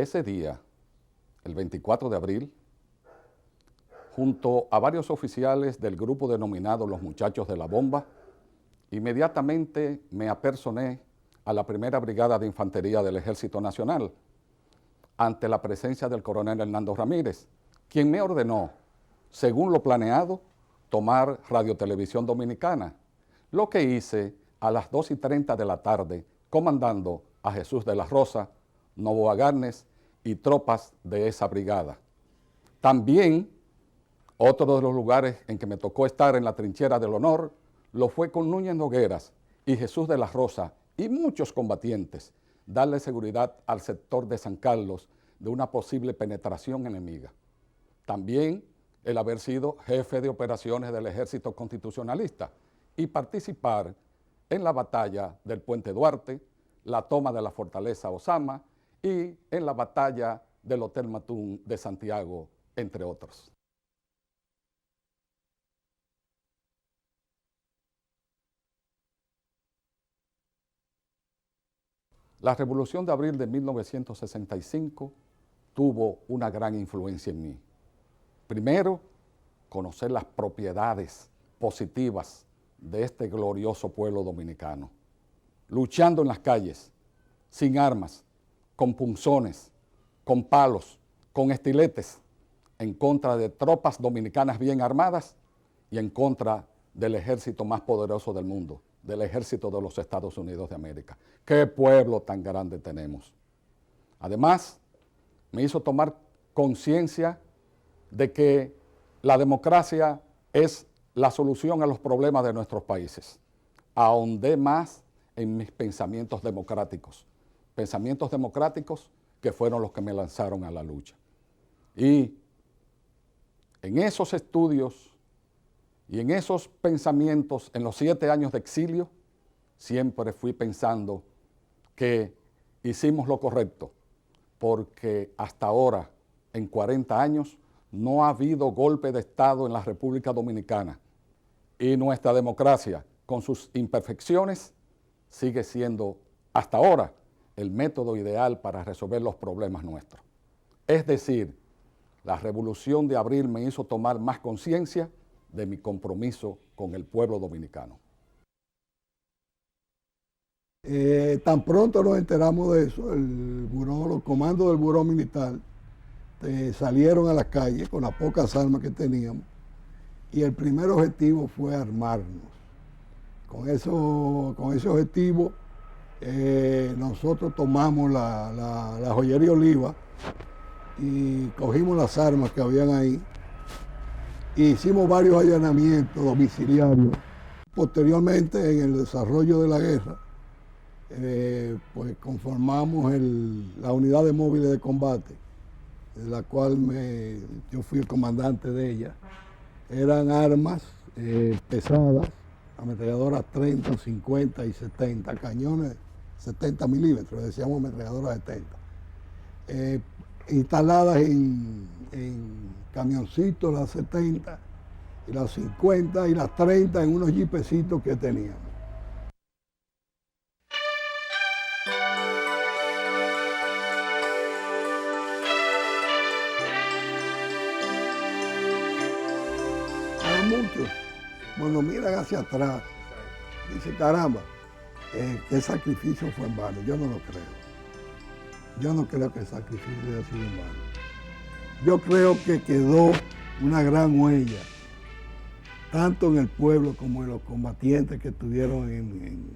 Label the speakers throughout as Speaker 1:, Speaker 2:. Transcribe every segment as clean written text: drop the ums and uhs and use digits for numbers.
Speaker 1: Ese día, el 24 de abril, junto a varios oficiales del grupo denominado Los Muchachos de la Bomba, inmediatamente me apersoné a la primera brigada de infantería del Ejército Nacional, ante la presencia del coronel Hernando Ramírez, quien me ordenó, según lo planeado, tomar Radiotelevisión Dominicana, lo que hice a las 2:30 de la tarde, comandando a Jesús de la Rosa, Novoa Garnes y tropas de esa brigada. También, otro de los lugares en que me tocó estar en la trinchera del honor, lo fue con Núñez Nogueras y Jesús de la Rosa y muchos combatientes, darle seguridad al sector de San Carlos de una posible penetración enemiga. También el haber sido jefe de operaciones del Ejército Constitucionalista y participar en la batalla del Puente Duarte, la toma de la Fortaleza Osama y en la batalla del Hotel Matún de Santiago, entre otros. La Revolución de Abril de 1965 tuvo una gran influencia en mí. Primero, conocer las propiedades positivas de este glorioso pueblo dominicano, luchando en las calles, sin armas, con punzones, con palos, con estiletes, en contra de tropas dominicanas bien armadas y en contra del ejército más poderoso del mundo, del ejército de los Estados Unidos de América. ¡Qué pueblo tan grande tenemos! Además, me hizo tomar conciencia de que la democracia es la solución a los problemas de nuestros países. Ahondé más en mis pensamientos democráticos que fueron los que me lanzaron a la lucha. Y en esos estudios y en esos pensamientos, en los 7 años de exilio, siempre fui pensando que hicimos lo correcto, porque hasta ahora, en 40 años, no ha habido golpe de Estado en la República Dominicana y nuestra democracia, con sus imperfecciones, sigue siendo hasta ahora el método ideal para resolver los problemas nuestros. Es decir, la Revolución de Abril me hizo tomar más conciencia de mi compromiso con el pueblo dominicano.
Speaker 2: Tan pronto nos enteramos de eso, los comandos del Buró Militar salieron a las calles con las pocas armas que teníamos y el primer objetivo fue armarnos. Con ese objetivo nosotros tomamos la joyería Oliva y cogimos las armas que habían ahí e hicimos varios allanamientos domiciliarios. Posteriormente, en el desarrollo de la guerra, pues conformamos la unidad de móviles de combate, de la cual yo fui el comandante de ella. Eran armas pesadas, ametralladoras 30, 50 y 70, cañones 70 milímetros, decíamos ametralladoras 70. Instaladas en camioncitos, las 70 y las 50 y las 30 en unos jipecitos que teníamos. Muchos, cuando miran hacia atrás, dicen, caramba, qué sacrificio fue en vano. Yo no lo creo. Yo no creo que el sacrificio haya sido en vano. Yo creo que quedó una gran huella, tanto en el pueblo como en los combatientes que tuvieron en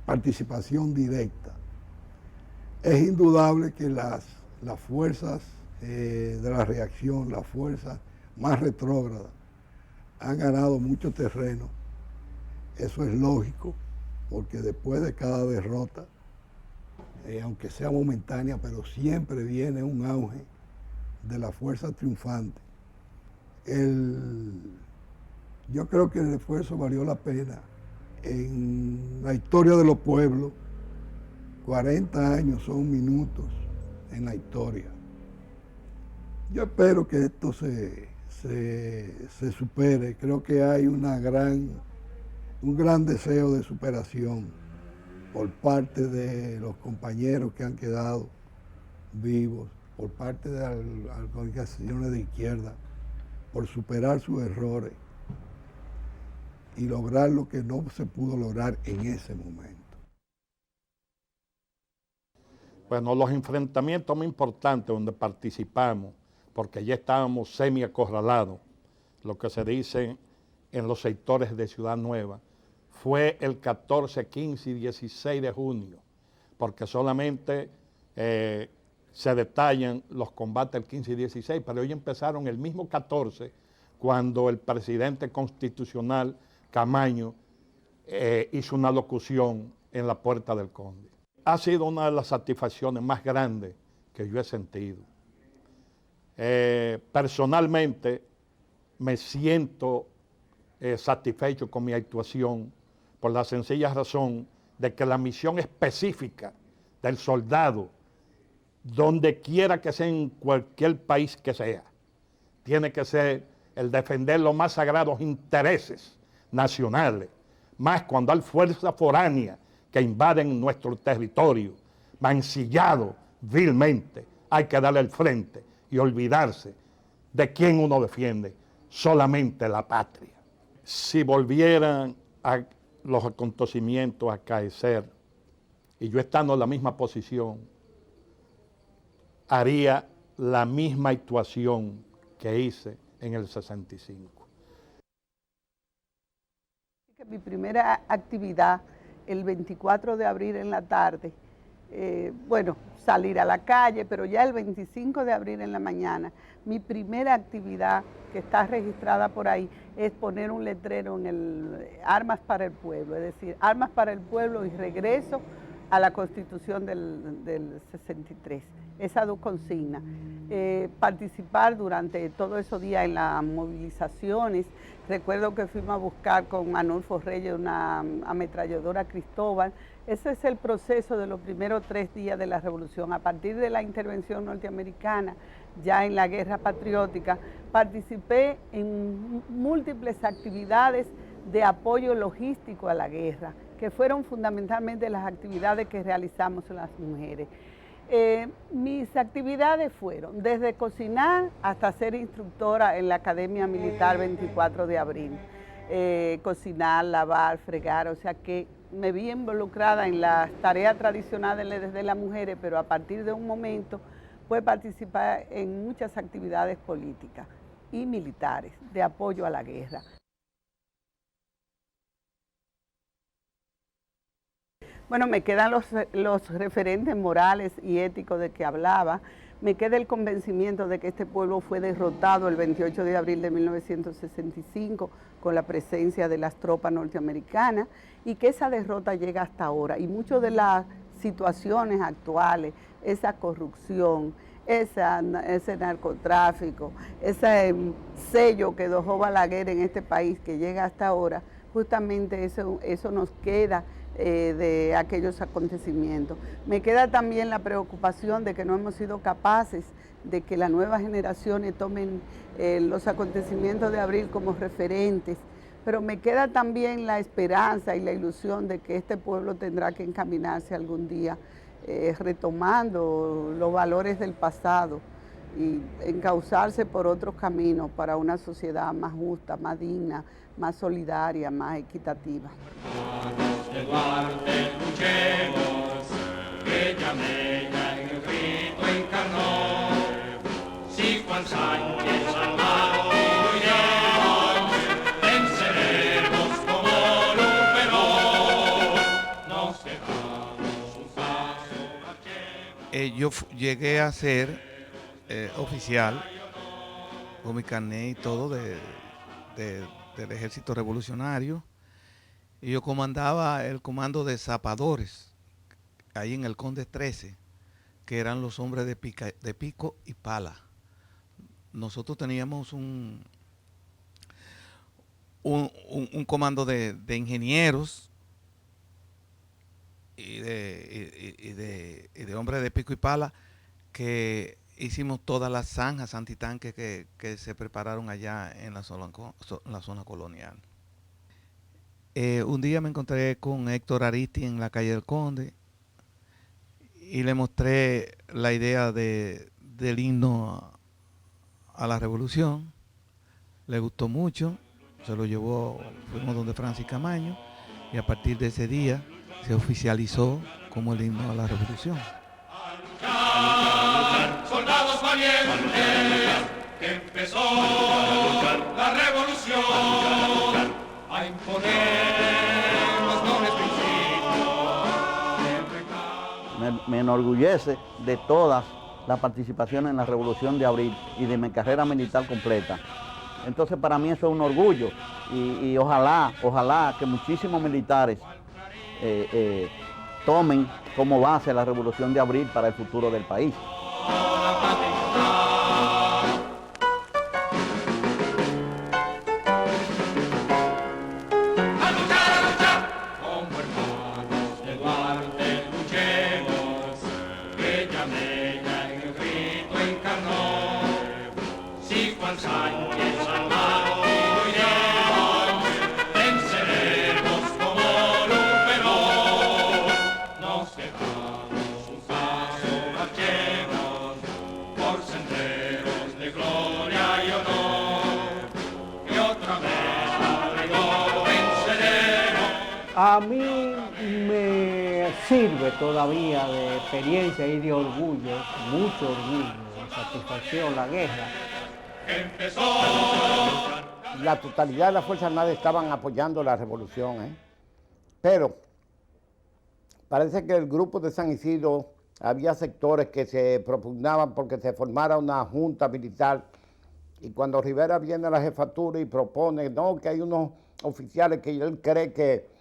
Speaker 2: participación directa. Es indudable que las fuerzas de la reacción, las fuerzas más retrógradas, han ganado mucho terreno. Eso es lógico, porque después de cada derrota, aunque sea momentánea, pero siempre viene un auge de la fuerza triunfante. Yo creo que el esfuerzo valió la pena. En la historia de los pueblos, 40 años son minutos en la historia. Yo espero que esto se supere. Creo que hay un gran deseo de superación por parte de los compañeros que han quedado vivos por parte de organizaciones de izquierda por superar sus errores y lograr lo que no se pudo lograr en ese momento.
Speaker 3: Bueno, los enfrentamientos más importantes donde participamos, porque ya estábamos semi-acorralados, lo que se dice en los sectores de Ciudad Nueva, fue el 14, 15 y 16 de junio, porque solamente se detallan los combates el 15 y 16, pero ellos empezaron el mismo 14, cuando el presidente constitucional Camaño hizo una locución en la Puerta del Conde. Ha sido una de las satisfacciones más grandes que yo he sentido. Personalmente me siento satisfecho con mi actuación por la sencilla razón de que la misión específica del soldado, donde quiera que sea en cualquier país que sea, tiene que ser el defender los más sagrados intereses nacionales, más cuando hay fuerzas foráneas que invaden nuestro territorio, mancillado vilmente. Hay que darle el frente y olvidarse de quién uno defiende, solamente la patria. Si volvieran a los acontecimientos a acaecer y yo estando en la misma posición, haría la misma actuación que hice en el 65.
Speaker 4: Mi primera actividad, el 24 de abril en la tarde, bueno, salir a la calle, pero ya el 25 de abril en la mañana, mi primera actividad que está registrada por ahí es poner un letrero en el Armas para el Pueblo, es decir, Armas para el Pueblo y regreso a la Constitución del 63. Esas dos consignas. Participar durante todos esos días en las movilizaciones. Recuerdo que fuimos a buscar con Anulfo Reyes una ametralladora Cristóbal. Ese es el proceso de los primeros 3 días de la revolución. A partir de la intervención norteamericana, ya en la guerra patriótica, participé en múltiples actividades de apoyo logístico a la guerra, que fueron fundamentalmente las actividades que realizamos las mujeres. Mis actividades fueron desde cocinar hasta ser instructora en la Academia Militar 24 de abril. Cocinar, lavar, fregar, o sea que me vi involucrada en las tareas tradicionales de las mujeres, pero a partir de un momento pude participar en muchas actividades políticas y militares de apoyo a la guerra. Bueno, me quedan los referentes morales y éticos de que hablaba. Me queda el convencimiento de que este pueblo fue derrotado el 28 de abril de 1965 con la presencia de las tropas norteamericanas y que esa derrota llega hasta ahora. Y muchas de las situaciones actuales, esa corrupción, ese narcotráfico, ese sello que dejó Balaguer en este país que llega hasta ahora, justamente eso nos queda de aquellos acontecimientos. Me queda también la preocupación de que no hemos sido capaces de que las nuevas generaciones tomen los acontecimientos de abril como referentes, pero me queda también la esperanza y la ilusión de que este pueblo tendrá que encaminarse algún día retomando los valores del pasado y encauzarse por otros caminos para una sociedad más justa, más digna, más solidaria, más equitativa.
Speaker 5: De Duarte luchemos, que Yamena en el grito encarnó, si Juan Sánchez Armado huyó, venceremos como Luperón, nos quedamos un paso marchemos.
Speaker 6: Yo llegué a ser oficial, con mi carnet y todo del Ejército Revolucionario. Y yo comandaba el comando de zapadores, ahí en el Conde 13, que eran los hombres de pico y pala. Nosotros teníamos un comando de ingenieros y de hombres de pico y pala que hicimos todas las zanjas antitanques que se prepararon allá en la zona colonial. Un día me encontré con Héctor Aristi en la calle del Conde y le mostré la idea del himno a la revolución. Le gustó mucho, se lo llevó, fuimos donde Francis Camaño, y a partir de ese día se oficializó como el himno a la revolución.
Speaker 5: Soldados valientes, que empezó la revolución a imponer los nobles principios.
Speaker 7: Me enorgullece de todas las participaciones en la Revolución de Abril y de mi carrera militar completa. Entonces para mí eso es un orgullo y ojalá que muchísimos militares tomen como base la Revolución de Abril para el futuro del país.
Speaker 8: A mí me sirve todavía de experiencia y de orgullo, mucho orgullo, de satisfacción la guerra.
Speaker 9: La totalidad de las Fuerzas Armadas estaban apoyando la revolución, pero parece que el grupo de San Isidro había sectores que se propugnaban porque se formara una junta militar, y cuando Rivera viene a la jefatura y propone, no, que hay unos oficiales que él cree que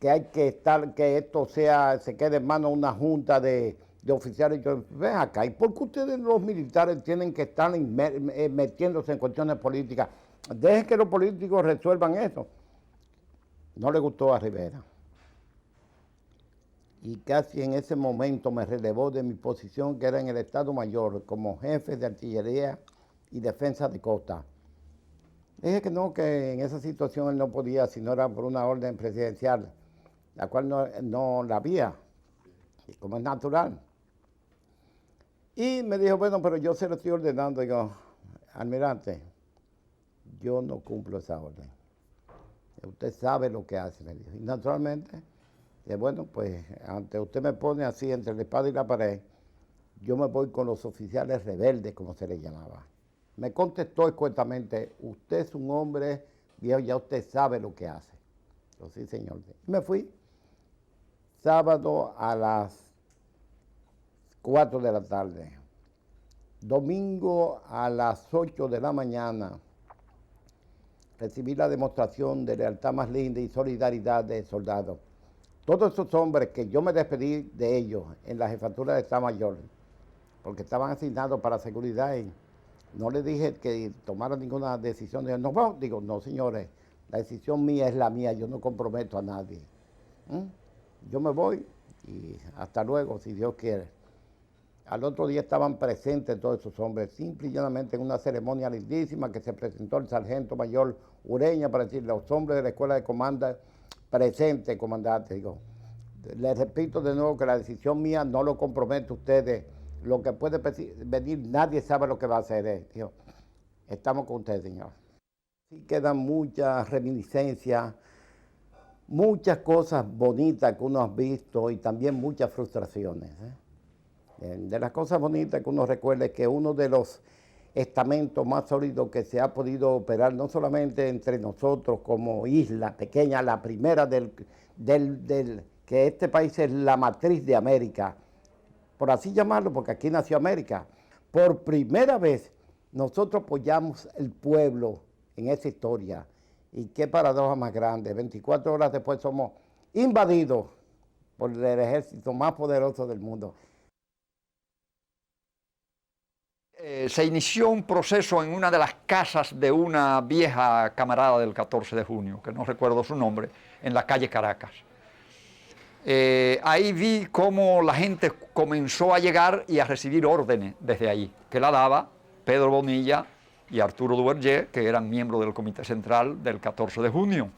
Speaker 9: hay que estar, que esto se quede en manos de una junta de oficiales. Yo, ven acá, ¿y por qué ustedes los militares tienen que estar metiéndose en cuestiones políticas? Dejen que los políticos resuelvan eso. No le gustó a Rivera. Y casi en ese momento me relevó de mi posición, que era en el Estado Mayor, como jefe de artillería y defensa de costa. Dije que no, que en esa situación él no podía, si no era por una orden presidencial, la cual no la había, como es natural. Y me dijo, bueno, pero yo se lo estoy ordenando. Digo, almirante, yo no cumplo esa orden. Usted sabe lo que hace, me dijo. Y naturalmente, bueno, pues, ante usted me pone así entre la espada y la pared, yo me voy con los oficiales rebeldes, como se les llamaba. Me contestó escuetamente, usted es un hombre viejo, ya usted sabe lo que hace. Yo, sí, señor. Y me fui. Sábado a las 4 de la tarde. Domingo a las 8 de la mañana. Recibí la demostración de lealtad más linda y solidaridad de soldados. Todos esos hombres que yo me despedí de ellos en la jefatura de Estado Mayor, porque estaban asignados para seguridad y no les dije que tomaran ninguna decisión. No, bueno, digo, no, señores, la decisión mía es la mía, yo no comprometo a nadie. Yo me voy y hasta luego, si Dios quiere. Al otro día estaban presentes todos esos hombres, simple y llanamente en una ceremonia lindísima que se presentó el sargento mayor Ureña para decir, los hombres de la escuela de comando presentes, comandante. Digo, les repito de nuevo que la decisión mía no lo compromete a ustedes. Lo que puede venir, nadie sabe lo que va a hacer. Digo, estamos con ustedes, señor. Sí quedan muchas reminiscencias, muchas cosas bonitas que uno ha visto y también muchas frustraciones. De las cosas bonitas que uno recuerda es que uno de los estamentos más sólidos que se ha podido operar, no solamente entre nosotros como isla pequeña, la primera que este país es la matriz de América, por así llamarlo, porque aquí nació América. Por primera vez nosotros apoyamos el pueblo en esa historia. Y qué paradoja más grande, 24 horas después somos invadidos por el ejército más poderoso del mundo.
Speaker 10: Se inició un proceso en una de las casas de una vieja camarada del 14 de junio, que no recuerdo su nombre, en la calle Caracas. Ahí vi cómo la gente comenzó a llegar y a recibir órdenes desde allí, que la daba Pedro Bonilla y Arturo Duvergé, que eran miembros del Comité Central del 14 de junio.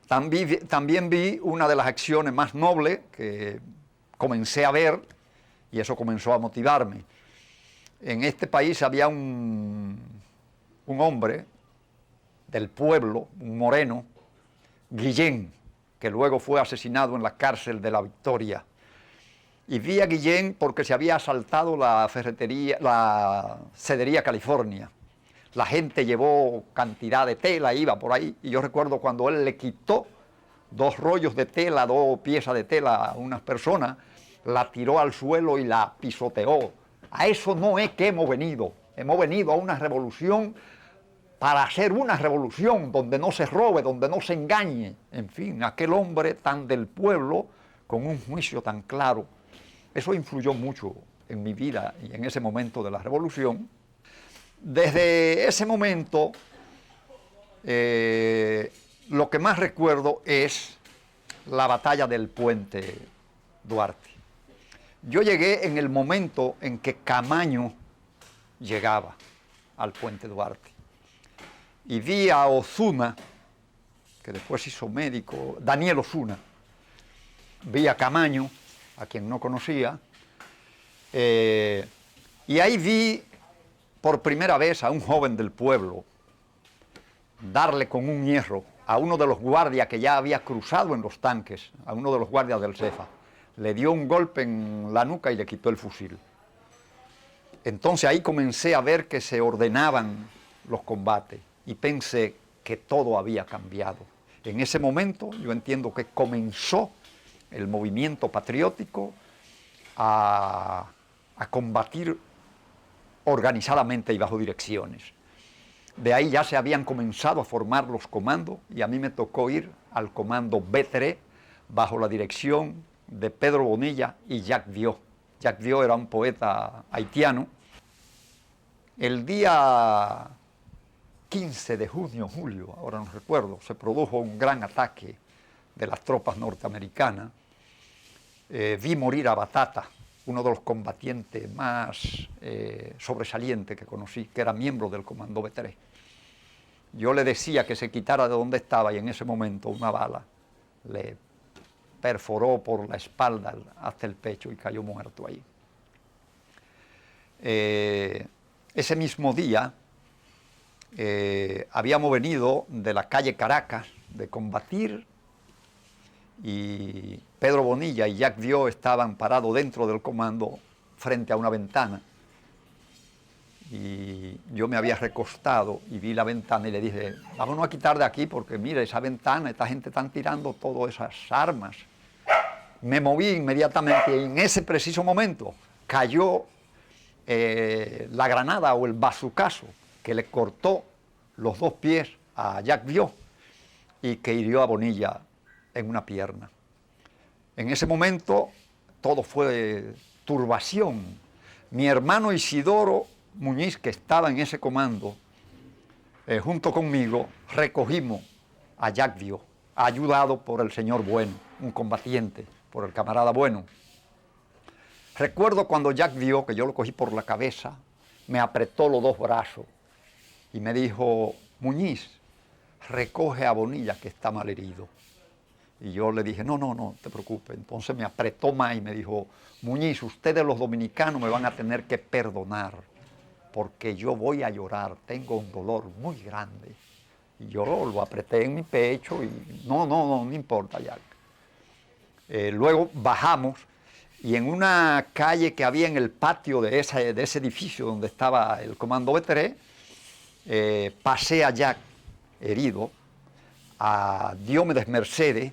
Speaker 10: También vi una de las acciones más nobles que comencé a ver, y eso comenzó a motivarme. En este país había un hombre del pueblo, un moreno, Guillén, que luego fue asesinado en la cárcel de La Victoria. Y vi a Guillén porque se había asaltado la Cedería California. La gente llevó cantidad de tela, iba por ahí, y yo recuerdo cuando él le quitó 2 rollos de tela, 2 piezas de tela a unas personas, la tiró al suelo y la pisoteó. A eso no es que hemos venido a una revolución para hacer una revolución donde no se robe, donde no se engañe. En fin, aquel hombre tan del pueblo, con un juicio tan claro, eso influyó mucho en mi vida y en ese momento de la revolución. Desde ese momento, lo que más recuerdo es la batalla del Puente Duarte. Yo llegué en el momento en que Camaño llegaba al Puente Duarte y vi a Osuna, que después hizo médico, Daniel Osuna, vi a Camaño, a quien no conocía, y ahí vi por primera vez a un joven del pueblo darle con un hierro a uno de los guardias que ya había cruzado en los tanques, a uno de los guardias del Cefa. Le dio un golpe en la nuca y le quitó el fusil. Entonces ahí comencé a ver que se ordenaban los combates y pensé que todo había cambiado. En ese momento yo entiendo que comenzó el movimiento patriótico a combatir organizadamente y bajo direcciones. De ahí ya se habían comenzado a formar los comandos y a mí me tocó ir al comando B3 bajo la dirección de Pedro Bonilla y Jacques Vieux. Jacques Vieux era un poeta haitiano. El día 15 de junio, julio, ahora no recuerdo, se produjo un gran ataque de las tropas norteamericanas. Vi morir a Batata, uno de los combatientes más sobresalientes que conocí, que era miembro del Comando B3. Yo le decía que se quitara de donde estaba y en ese momento una bala le perforó por la espalda hasta el pecho y cayó muerto ahí. Ese mismo día habíamos venido de la calle Caracas de combatir y Pedro Bonilla y Jacques Vieux estaban parados dentro del comando frente a una ventana. Y yo me había recostado y vi la ventana y le dije, vámonos a quitar de aquí porque mire esa ventana, esta gente está tirando todas esas armas. Me moví inmediatamente y en ese preciso momento cayó la granada o el bazucazo que le cortó los 2 pies a Jacques Vieux y que hirió a Bonilla en una pierna. En ese momento todo fue turbación. Mi hermano Isidoro Muñiz, que estaba en ese comando, junto conmigo, recogimos a Jacques Vieux, ayudado por el señor Bueno, un combatiente, por el camarada Bueno. Recuerdo cuando Jacques Vieux, que yo lo cogí por la cabeza, me apretó los 2 brazos y me dijo, Muñiz, recoge a Bonilla que está mal herido. Y yo le dije, no te preocupes. Entonces me apretó más y me dijo, Muñiz, ustedes los dominicanos me van a tener que perdonar porque yo voy a llorar, tengo un dolor muy grande. Y yo lo apreté en mi pecho y no importa, Jack. Luego bajamos y en una calle que había en el patio de ese edificio donde estaba el Comando B3, pasé a Jack herido, a Diomedes Mercedes,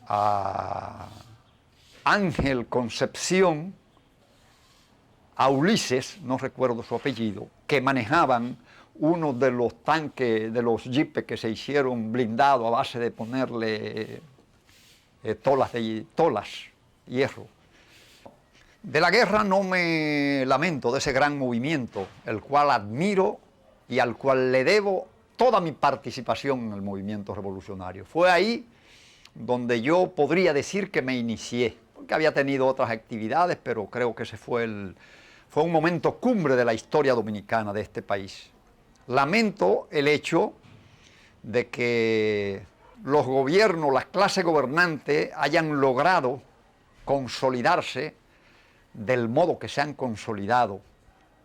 Speaker 10: a Ángel Concepción, a Ulises, no recuerdo su apellido, que manejaban uno de los tanques, de los jeepes que se hicieron blindados a base de ponerle tolas, hierro. De la guerra no me lamento, de ese gran movimiento, el cual admiro y al cual le debo toda mi participación en el movimiento revolucionario. Fue ahí donde yo podría decir que me inicié, porque había tenido otras actividades, pero creo que ese fue un momento cumbre de la historia dominicana de este país. Lamento el hecho de que los gobiernos, las clases gobernantes hayan logrado consolidarse del modo que se han consolidado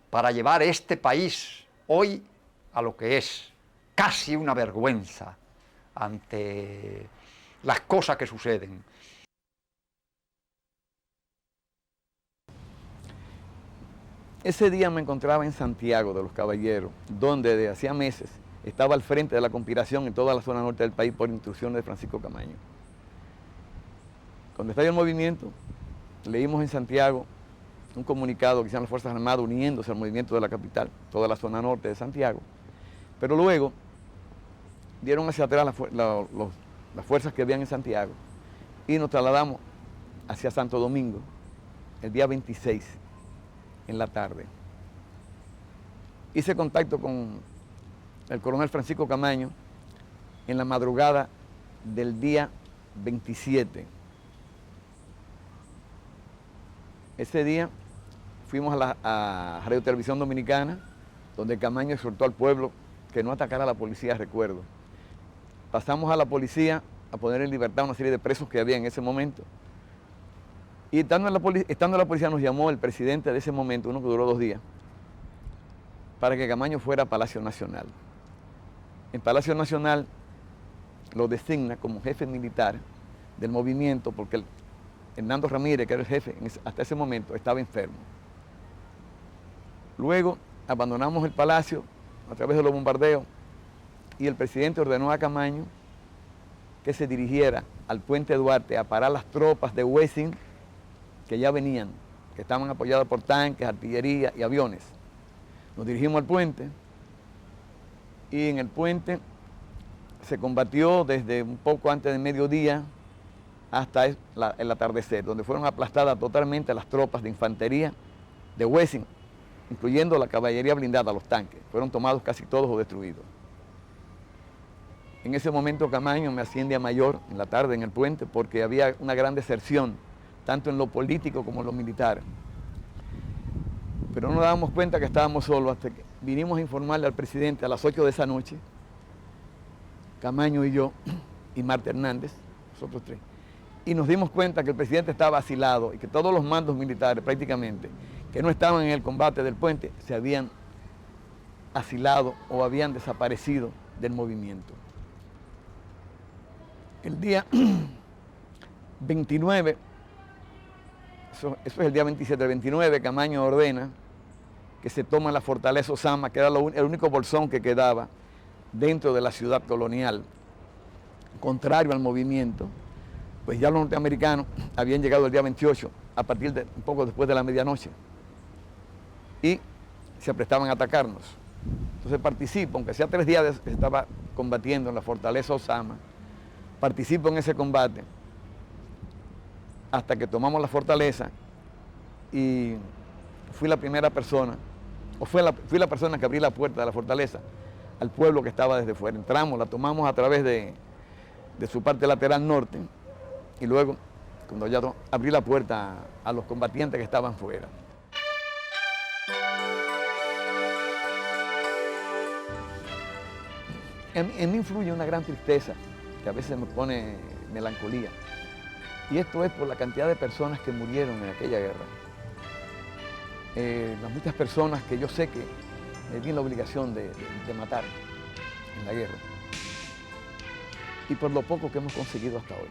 Speaker 10: para llevar este país hoy a lo que es casi una vergüenza ante las cosas que suceden.
Speaker 11: Ese día me encontraba en Santiago de los Caballeros, donde desde hacía meses estaba al frente de la conspiración en toda la zona norte del país por instrucciones de Francisco Camaño. Cuando estalló el movimiento, leímos en Santiago un comunicado que hicieron las Fuerzas Armadas uniéndose al movimiento de la capital, toda la zona norte de Santiago, pero luego dieron hacia atrás las fuerzas que habían en Santiago y nos trasladamos hacia Santo Domingo el día 26 en la tarde. Hice contacto con el coronel Francisco Camaño en la madrugada del día 27. Ese día fuimos a Radio Televisión Dominicana, donde Camaño exhortó al pueblo que no atacara a la policía, recuerdo. Pasamos a la policía a poner en libertad una serie de presos que había en ese momento. Y estando en la policía nos llamó el presidente de ese momento, uno que duró 2 días, para que Camaño fuera a Palacio Nacional. En Palacio Nacional lo designa como jefe militar del movimiento porque Hernando Ramírez, que era el jefe hasta ese momento, estaba enfermo. Luego abandonamos el palacio a través de los bombardeos y el presidente ordenó a Camaño que se dirigiera al puente Duarte a parar las tropas de Wessing que ya venían, que estaban apoyadas por tanques, artillería y aviones. Nos dirigimos al puente y en el puente se combatió desde un poco antes de mediodía hasta el atardecer, donde fueron aplastadas totalmente las tropas de infantería de Wessing, incluyendo la caballería blindada, los tanques. Fueron tomados casi todos o destruidos. En ese momento Camaño me asciende a mayor en la tarde en el puente porque había una gran deserción, tanto en lo político como en lo militar. Pero no nos dábamos cuenta que estábamos solos hasta que vinimos a informarle al presidente a las 8 de esa noche, Camaño y yo, y Marta Hernández, nosotros 3, y nos dimos cuenta que el presidente estaba asilado y que todos los mandos militares prácticamente que no estaban en el combate del puente se habían asilado o habían desaparecido del movimiento. El día 29, eso es el día 27, el 29, Camaño ordena que se toma la fortaleza Osama, que era el único bolsón que quedaba dentro de la ciudad colonial, contrario al movimiento. Pues ya los norteamericanos habían llegado el día 28, a partir de un poco después de la medianoche, y se aprestaban a atacarnos. Entonces participo, aunque sea 3 días que se estaba combatiendo en la fortaleza Osama, participo en ese combate hasta que tomamos la fortaleza y fui la primera persona, fui la persona que abrí la puerta de la fortaleza al pueblo que estaba desde fuera. Entramos, la tomamos a través de su parte lateral norte y luego, cuando ya abrí la puerta a los combatientes que estaban fuera. En mí influye una gran tristeza que a veces me pone melancolía. Y esto es por la cantidad de personas que murieron en aquella guerra. Las muchas personas que yo sé que me di la obligación de matar en la guerra. Y por lo poco que hemos conseguido hasta hoy.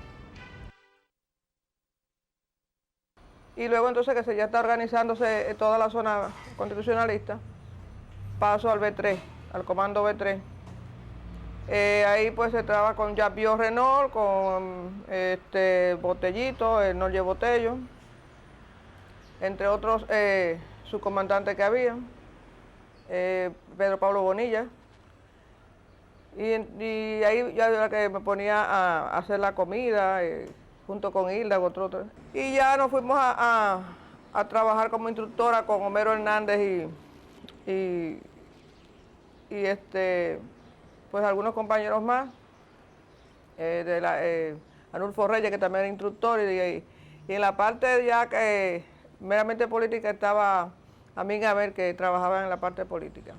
Speaker 12: Y luego entonces que ya está organizándose toda la zona constitucionalista, paso al B3, al comando B3. Ahí pues se trabaja con Japio Renault, con Botellito, el Noye Botello, entre otros subcomandantes que había, Pedro Pablo Bonilla. Y ahí ya era que me ponía a hacer la comida, junto con Hilda, otro. Y ya nos fuimos a trabajar como instructora con Homero Hernández y pues algunos compañeros más, Anulfo Reyes, que también era instructor, y en la parte ya que meramente política estaba Amin Abel, que trabajaba en la parte política.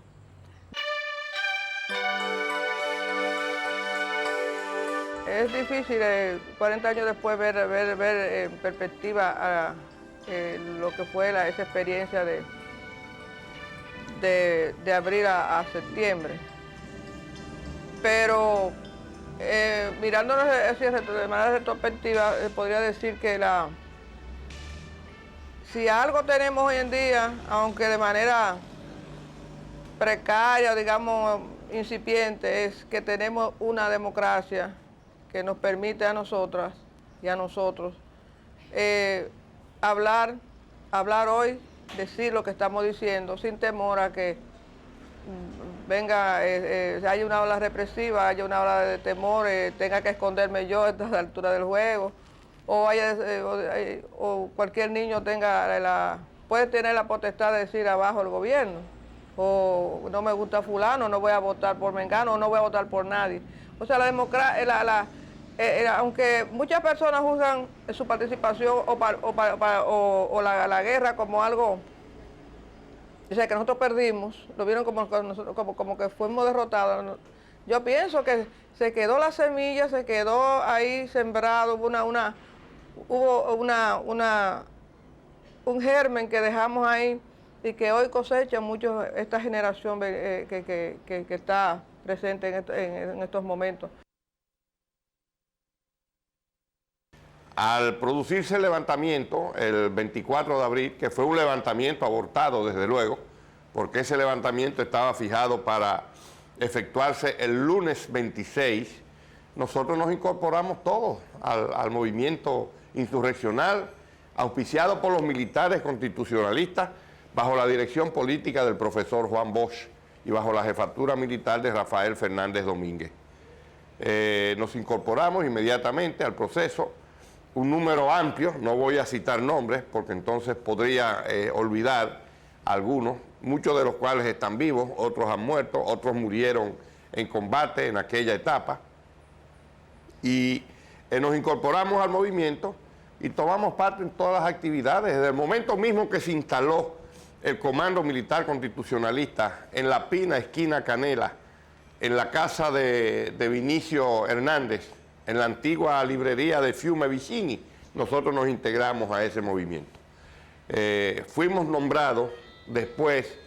Speaker 12: Es difícil 40 años después ver en perspectiva lo que fue esa experiencia de abril a septiembre. Pero mirándonos así de manera retrospectiva, podría decir que si algo tenemos hoy en día, aunque de manera precaria, digamos, incipiente, es que tenemos una democracia que nos permite a nosotras y a nosotros hablar hoy, decir lo que estamos diciendo, sin temor a que venga, haya una ola represiva, haya una ola de temor, tenga que esconderme yo a esta altura del juego, o cualquier niño puede tener la potestad de decir abajo el gobierno, o no me gusta fulano, no voy a votar por Mengano, o no voy a votar por nadie. O sea, la democracia, aunque muchas personas usan su participación o la guerra como algo, o sea, que nosotros perdimos, lo vieron como que fuimos derrotados. Yo pienso que se quedó la semilla, se quedó ahí sembrado, hubo un germen que dejamos ahí y que hoy cosecha mucho esta generación que está presente en estos momentos.
Speaker 13: Al producirse el levantamiento, el 24 de abril, que fue un levantamiento abortado desde luego, porque ese levantamiento estaba fijado para efectuarse el lunes 26, nosotros nos incorporamos todos al movimiento insurreccional, auspiciado por los militares constitucionalistas, bajo la dirección política del profesor Juan Bosch y bajo la jefatura militar de Rafael Fernández Domínguez. Nos incorporamos inmediatamente al proceso. Un número amplio, no voy a citar nombres porque entonces podría olvidar algunos, muchos de los cuales están vivos, otros han muerto, otros murieron en combate en aquella etapa. Y nos incorporamos al movimiento y tomamos parte en todas las actividades. Desde el momento mismo que se instaló el Comando Militar Constitucionalista en La Pina, esquina Canela, en la casa de Vinicio Hernández, en la antigua librería de Fiume Vicini, nosotros nos integramos a ese movimiento. Fuimos nombrados después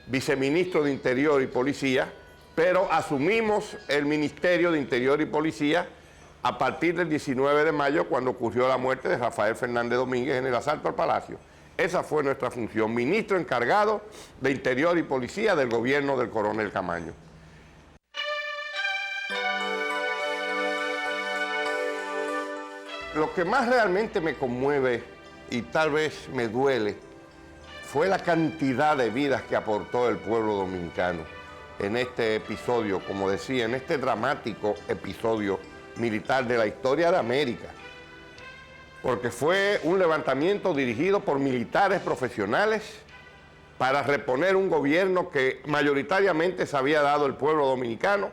Speaker 13: viceministro de Interior y Policía, pero asumimos el Ministerio de Interior y Policía a partir del 19 de mayo, cuando ocurrió la muerte de Rafael Fernández Domínguez en el asalto al Palacio. Esa fue nuestra función, ministro encargado de Interior y Policía del gobierno del coronel Camaño. Lo que más realmente me conmueve y tal vez me duele fue la cantidad de vidas que aportó el pueblo dominicano en este episodio, como decía, en este dramático episodio militar de la historia de América. Porque fue un levantamiento dirigido por militares profesionales para reponer un gobierno que mayoritariamente se había dado el pueblo dominicano,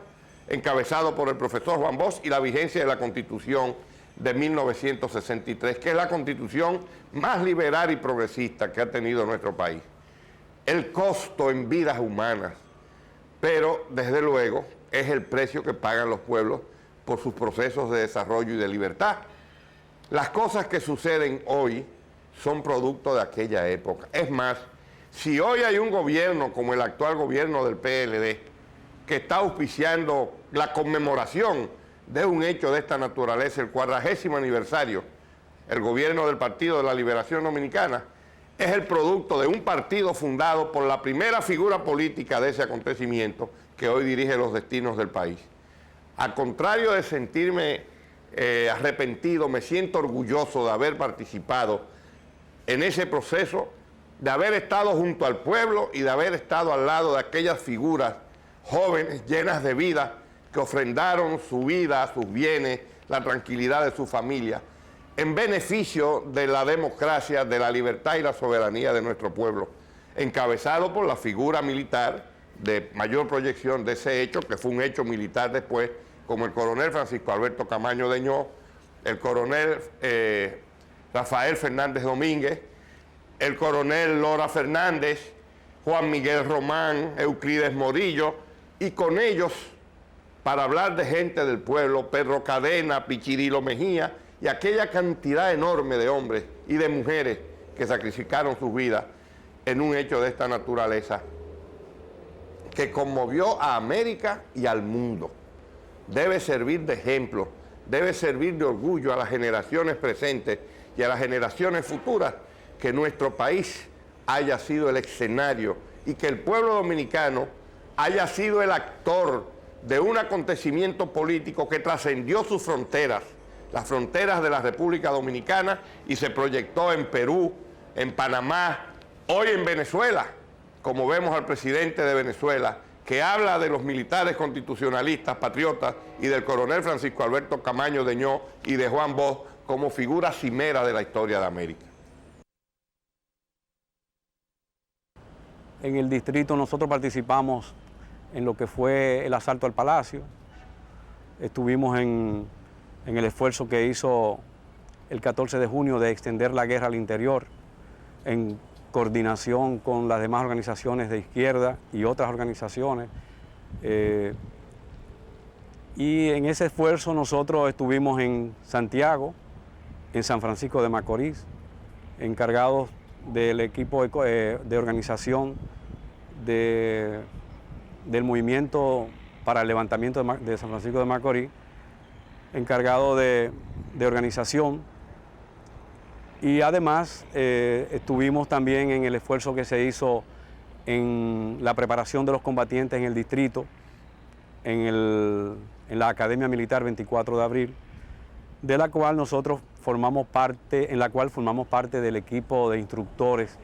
Speaker 13: encabezado por el profesor Juan Bosch, y la vigencia de la Constitución de 1963, que es la constitución más liberal y progresista que ha tenido nuestro país. El costo en vidas humanas, pero desde luego es el precio que pagan los pueblos por sus procesos de desarrollo y de libertad. Las cosas que suceden hoy son producto de aquella época. Es más, si hoy hay un gobierno como el actual gobierno del PLD que está auspiciando la conmemoración de un hecho de esta naturaleza, el 40º aniversario, el gobierno del Partido de la Liberación Dominicana, es el producto de un partido fundado por la primera figura política de ese acontecimiento que hoy dirige los destinos del país. Al contrario de sentirme arrepentido, me siento orgulloso de haber participado en ese proceso, de haber estado junto al pueblo y de haber estado al lado de aquellas figuras jóvenes, llenas de vida, que ofrendaron su vida, sus bienes, la tranquilidad de su familia, en beneficio de la democracia, de la libertad y la soberanía de nuestro pueblo, encabezado por la figura militar de mayor proyección de ese hecho, que fue un hecho militar después, como el coronel Francisco Alberto Camaño Deñó, el coronel Rafael Fernández Domínguez, el coronel Lora Fernández, Juan Miguel Román, Euclides Morillo, y con ellos para hablar de gente del pueblo, Pedro Cadena, Pichirilo Mejía y aquella cantidad enorme de hombres y de mujeres que sacrificaron sus vidas en un hecho de esta naturaleza que conmovió a América y al mundo. Debe servir de ejemplo, debe servir de orgullo a las generaciones presentes y a las generaciones futuras que nuestro país haya sido el escenario y que el pueblo dominicano haya sido el actor de un acontecimiento político que trascendió sus fronteras, las fronteras de la República Dominicana, y se proyectó en Perú, en Panamá, hoy en Venezuela, como vemos al presidente de Venezuela, que habla de los militares constitucionalistas, patriotas, y del coronel Francisco Alberto Camaño Deñó y de Juan Bosch como figura cimera de la historia de América.
Speaker 14: En el distrito nosotros participamos en lo que fue el asalto al Palacio. Estuvimos en el esfuerzo que hizo el 14 de junio de extender la guerra al interior, en coordinación con las demás organizaciones de izquierda y otras organizaciones. Y en ese esfuerzo nosotros estuvimos en Santiago, en San Francisco de Macorís, encargados del equipo de organización del movimiento para el levantamiento de San Francisco de Macorís, encargado de organización, y además estuvimos también en el esfuerzo que se hizo en la preparación de los combatientes en el distrito, en la Academia Militar 24 de Abril, de la cual nosotros formamos parte del equipo de instructores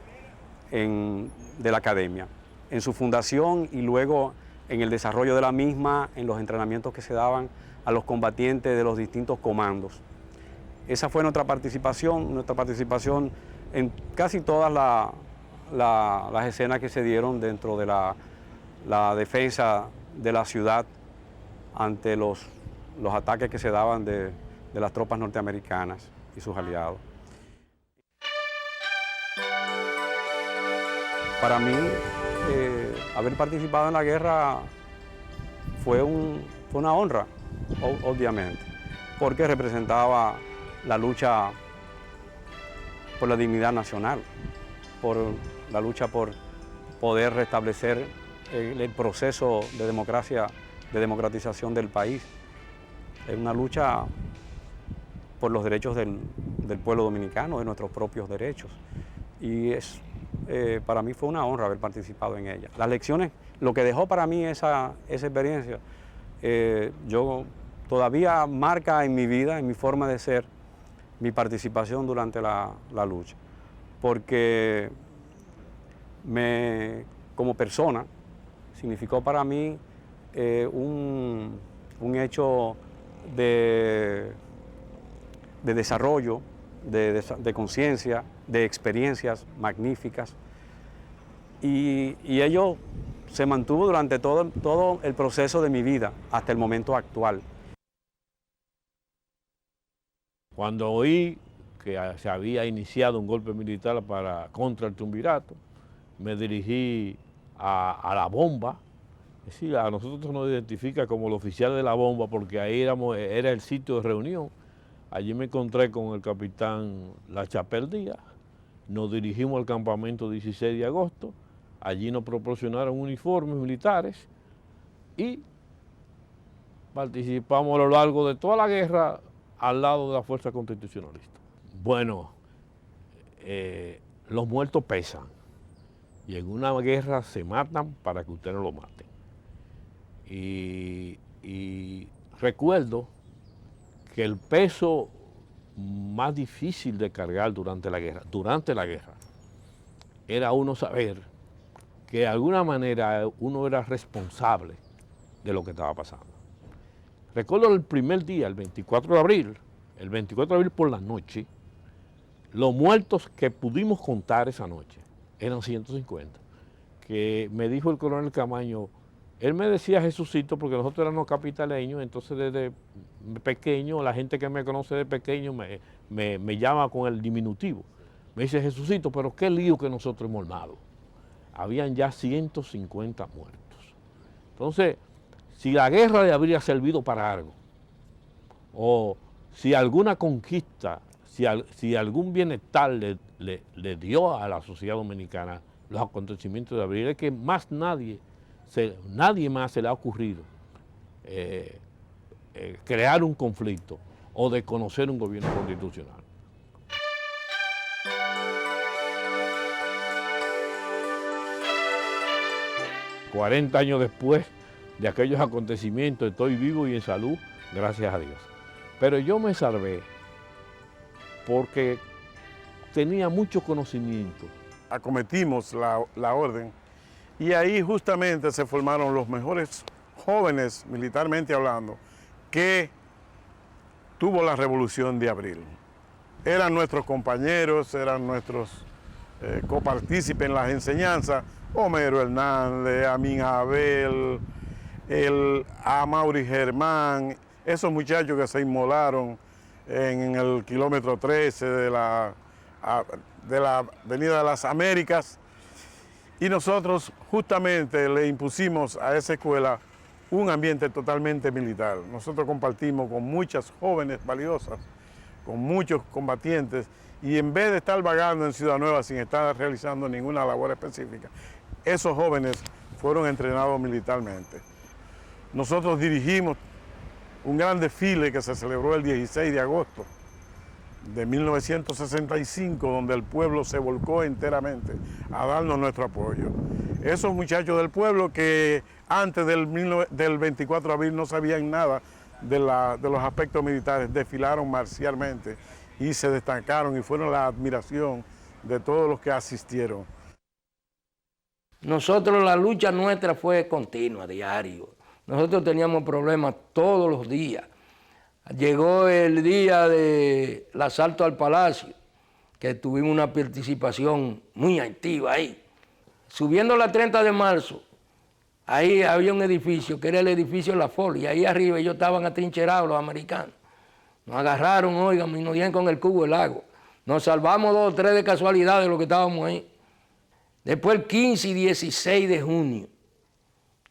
Speaker 14: de la academia, en su fundación y luego en el desarrollo de la misma, en los entrenamientos que se daban a los combatientes de los distintos comandos. Esa fue nuestra participación en casi todas las escenas que se dieron dentro de la defensa de la ciudad ante los ataques que se daban de las tropas norteamericanas y sus aliados. Para mí, haber participado en la guerra fue una honra, obviamente, porque representaba la lucha por la dignidad nacional, por la lucha por poder restablecer el proceso de democracia, de democratización del país. Es una lucha por los derechos del pueblo dominicano, de nuestros propios derechos. Y para mí fue una honra haber participado en ella. Las lecciones, lo que dejó para mí esa experiencia, yo todavía marca en mi vida, en mi forma de ser, mi participación durante la lucha. Porque como persona, significó para mí un hecho de desarrollo, de conciencia, de experiencias magníficas, y ello se mantuvo durante todo el proceso de mi vida hasta el momento actual.
Speaker 15: Cuando oí que se había iniciado un golpe militar contra el Triunvirato, me dirigí a la bomba. Es decir, a nosotros nos identifica como el oficial de la bomba porque ahí era el sitio de reunión. Allí me encontré con el capitán La Chapelle Díaz, nos dirigimos al campamento 16 de agosto, allí nos proporcionaron uniformes militares y participamos a lo largo de toda la guerra al lado de la fuerza constitucionalista. Bueno, los muertos pesan y en una guerra se matan para que usted no lo maten. Y recuerdo que el peso más difícil de cargar durante la guerra, era uno saber que de alguna manera uno era responsable de lo que estaba pasando. Recuerdo el primer día, el 24 de abril por la noche, los muertos que pudimos contar esa noche eran 150, que me dijo el coronel Camaño. Él me decía Jesucito porque nosotros éramos capitaleños, entonces desde pequeño, la gente que me conoce de pequeño me llama con el diminutivo. Me dice Jesucito, pero qué lío que nosotros hemos armado. Habían ya 150 muertos. Entonces, si la guerra le habría servido para algo, o si alguna conquista, si algún bienestar le dio a la sociedad dominicana los acontecimientos de abril, es que nadie más se le ha ocurrido crear un conflicto o desconocer un gobierno constitucional. ...40 años después de aquellos acontecimientos, estoy vivo y en salud, gracias a Dios. Pero yo me salvé porque tenía mucho conocimiento.
Speaker 16: Acometimos la orden y ahí justamente se formaron los mejores jóvenes, militarmente hablando, que tuvo la Revolución de Abril. Eran nuestros compañeros, eran nuestros copartícipes en las enseñanzas, Homero Hernández, Amin Abel, Amaury Germán, esos muchachos que se inmolaron en el kilómetro 13 de la Avenida de las Américas, y nosotros justamente le impusimos a esa escuela un ambiente totalmente militar. Nosotros compartimos con muchas jóvenes valiosas, con muchos combatientes, y en vez de estar vagando en Ciudad Nueva sin estar realizando ninguna labor específica, esos jóvenes fueron entrenados militarmente. Nosotros dirigimos un gran desfile que se celebró el 16 de agosto de 1965, donde el pueblo se volcó enteramente a darnos nuestro apoyo. Esos muchachos del pueblo que antes del 24 de abril no sabían nada de los aspectos militares, desfilaron marcialmente y se destacaron y fueron la admiración de todos los que asistieron.
Speaker 17: Nosotros, la lucha nuestra fue continua, diario. Nosotros teníamos problemas todos los días. Llegó el día del asalto al Palacio, que tuvimos una participación muy activa ahí. Subiendo la 30 de marzo, ahí había un edificio, que era el edificio La Folia, y ahí arriba ellos estaban atrincherados los americanos. Nos agarraron, oigan, y nos dieron con el cubo del lago. Nos salvamos 2 o 3 de casualidad de los que estábamos ahí. Después el 15 y 16 de junio,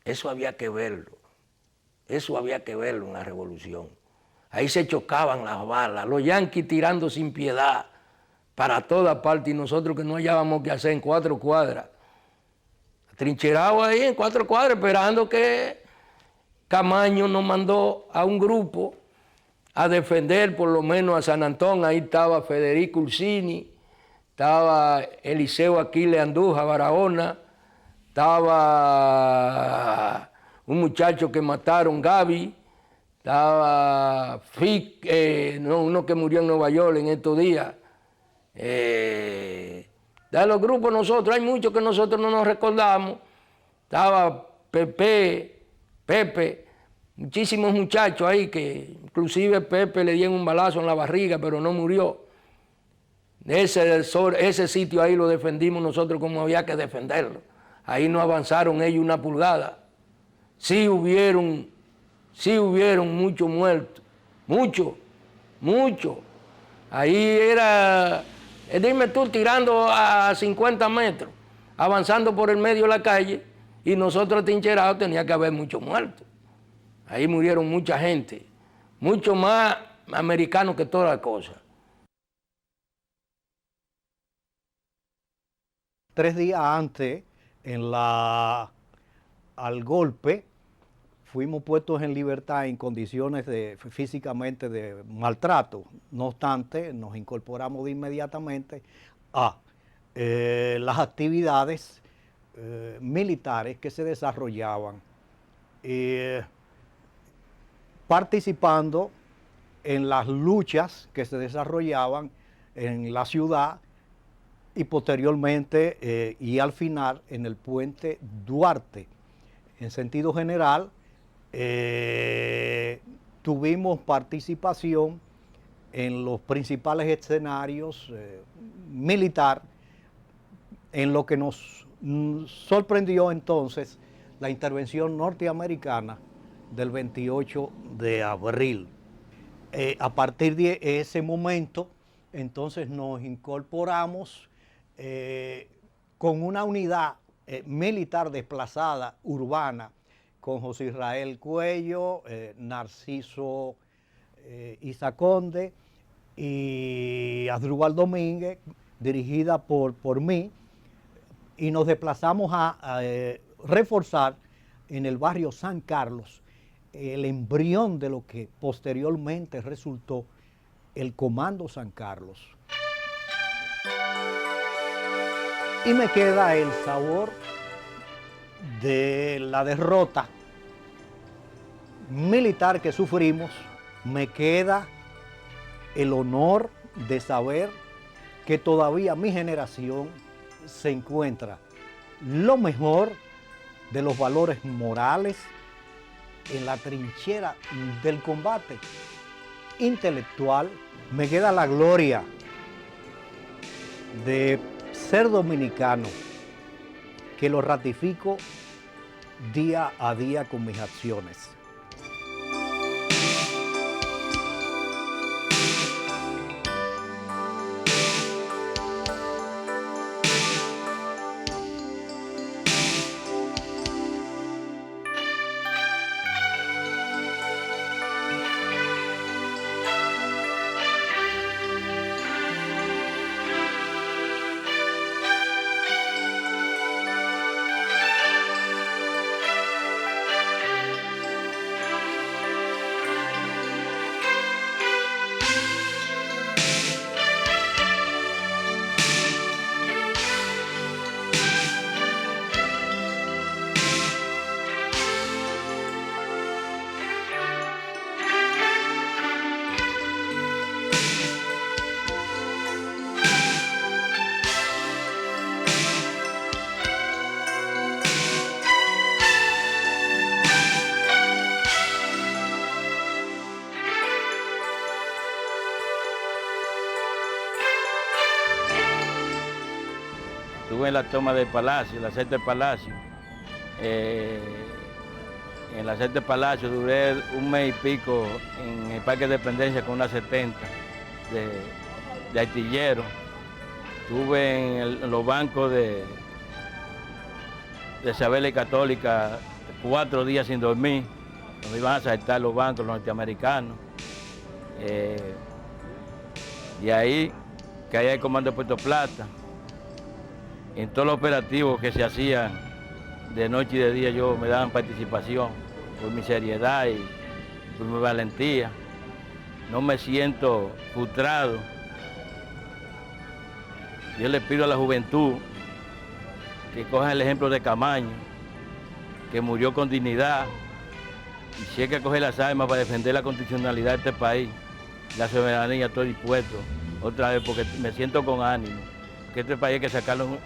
Speaker 17: eso había que verlo en la revolución. Ahí se chocaban las balas, los yanquis tirando sin piedad para toda parte y nosotros que no hallábamos qué hacer en 4 cuadras. Trincherados ahí en 4 cuadras esperando que Camaño nos mandó a un grupo a defender por lo menos a San Antón. Ahí estaba Federico Ursini, estaba Eliseo Aquiles Andújar Barahona, estaba un muchacho que mataron, Gaby, estaba uno que murió en Nueva York en estos días. De los grupos nosotros, hay muchos que nosotros no nos recordamos. Estaba Pepe, muchísimos muchachos ahí que inclusive Pepe le dieron un balazo en la barriga, pero no murió. Ese sitio ahí lo defendimos nosotros como había que defenderlo. Ahí no avanzaron ellos una pulgada. Sí hubieron muchos muertos, muchos. Ahí era, dime tú, tirando a 50 metros, avanzando por el medio de la calle, y nosotros atrincherados tenía que haber muchos muertos. Ahí murieron mucha gente, mucho más americanos que todas las cosas.
Speaker 8: 3 días antes, al golpe, fuimos puestos en libertad en condiciones físicamente de maltrato. No obstante, nos incorporamos inmediatamente a las actividades militares que se desarrollaban, participando en las luchas que se desarrollaban en la ciudad y posteriormente y al final en el puente Duarte. En sentido general, tuvimos participación en los principales escenarios militar, en lo que nos sorprendió entonces la intervención norteamericana del 28 de abril. A partir de ese momento, entonces nos incorporamos con una unidad militar desplazada urbana con José Israel Cuello, Narciso Isaconde y Asdrúbal Domínguez, dirigida por mí, y nos desplazamos a reforzar en el barrio San Carlos el embrión de lo que posteriormente resultó el Comando San Carlos. Y me queda el sabor de la derrota militar que sufrimos, me queda el honor de saber que todavía mi generación se encuentra lo mejor de los valores morales en la trinchera del combate intelectual. Me queda la gloria de ser dominicano, que lo ratifico día a día con mis acciones.
Speaker 18: Estuve en la toma del Palacio, el asalto del Palacio. En el asalto del Palacio duré un mes y pico en el Parque de Dependencia con unas 70 de artilleros. Estuve en los bancos de Isabel y Católica 4 días sin dormir, donde iban a asaltar los bancos los norteamericanos. Y ahí caí el comando de Puerto Plata. En todos los operativos que se hacían de noche y de día yo me daban participación por mi seriedad y por mi valentía. No me siento frustrado. Yo le pido a la juventud que coja el ejemplo de Camaño, que murió con dignidad, y si hay que coger las armas para defender la constitucionalidad de este país, la soberanía, estoy dispuesto otra vez porque me siento con ánimo, que este país hay que sacarlo,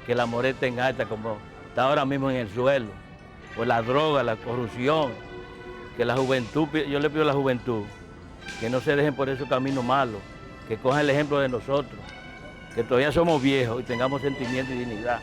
Speaker 18: que la moneda esté en alta como está ahora mismo en el suelo, por la droga, la corrupción, que la juventud, yo le pido a la juventud que no se dejen por esos caminos malos, que cojan el ejemplo de nosotros, que todavía somos viejos y tengamos sentimiento y dignidad.